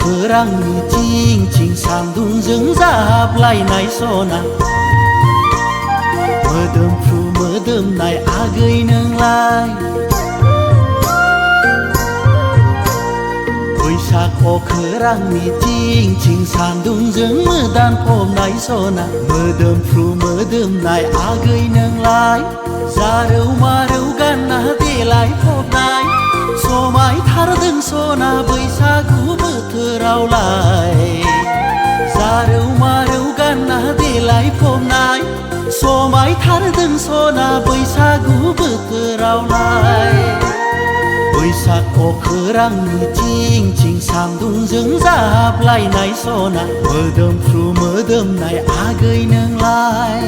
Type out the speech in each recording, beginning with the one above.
khorangni ching sandungजों जाबलायनाय सना मोदोमफ्रु मोदोमनाय आगै नोंलाय बैसाग अखोरांनि चिं सान्दुंजों मोदानफबनाय सना मोदोमफ्रु मोदोमनाय आगै नोंलाय जारौ मारौ गानना देलायफबनाय समायथारदों सना बैसागु बोथोरावलाय जारौ मारौ गानना देलायफबनाय समायथारदों सना बैसागु बोथोरावलाय बैसाग अखोरांनि चिं सान्दुंजों जाबलायनाय सना मोदोमफ्रु मोदोमनाय आगै नोंलाय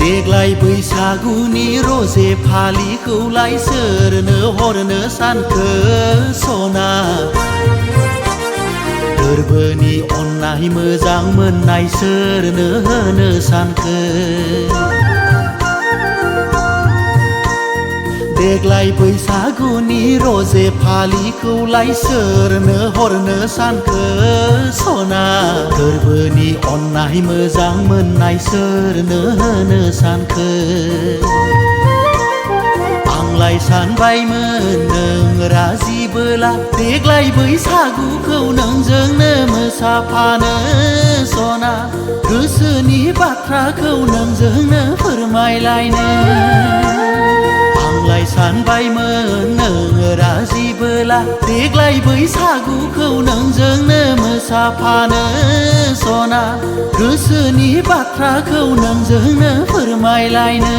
देग्लाय बैसागुनि रोजे फालिखौलाय सोरनो हरनो सानखो सना गोरबोनि अननाय मोजां मोननाय सोरनो होनो सानखो देग्लाय बैसागुनि रोजे फालिखौलाय सोरनो हरनो सानखो सना गोरबोनि अननाय मोजां मोननाय सोरनो होनो सानखो आंलाय सानबायमोन नों राजिबोला देग्लाय बैसागुखौ नोंजोंनो मोसाफानो सना गोसोनि बाथ्राखौ नोंजोंनो फोरमायलायनो आंलाय सानबायमोन नों राजिबोला देग्लाय बैसागुखौ नोंजोंनो मोसाफानो सना गोसोनि बाथ्राखौ नोंजोंनो फोरमायलायनो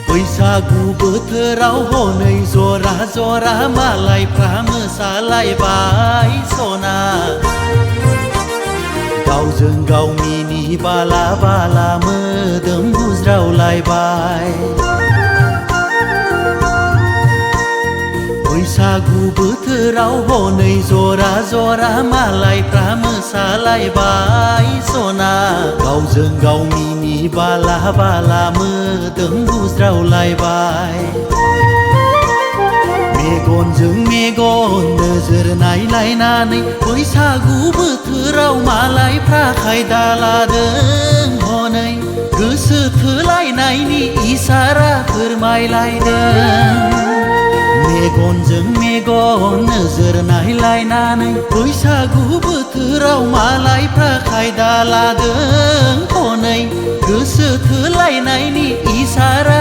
बैसागु बोथोराव हनै जरा जरा मालायफ्रा मोसालायबाय सना गावजों गाव मिनि बाला बाला मोदोम बुज्रावलायबाय बैसागु बोथोराव हनै जरा जरा मालायफ्रा मोसालायबाय सना गावजों गाव मिनि बाला बाला मोदोम बुज्रावलायबाय मेगनजों मेगन नोजोर नायलायनानै बैसागु बोथोराव मालायफ्रा खायदा लादों हनै गोसो थोलायनायनि इसारा फोरमायलायदों मेगनजों मेगन नोजोर नायलायनानै बैसागु बोथोराव मालायफ्रा खायदा लादों हनै गोसो थोलायनायनि इसारा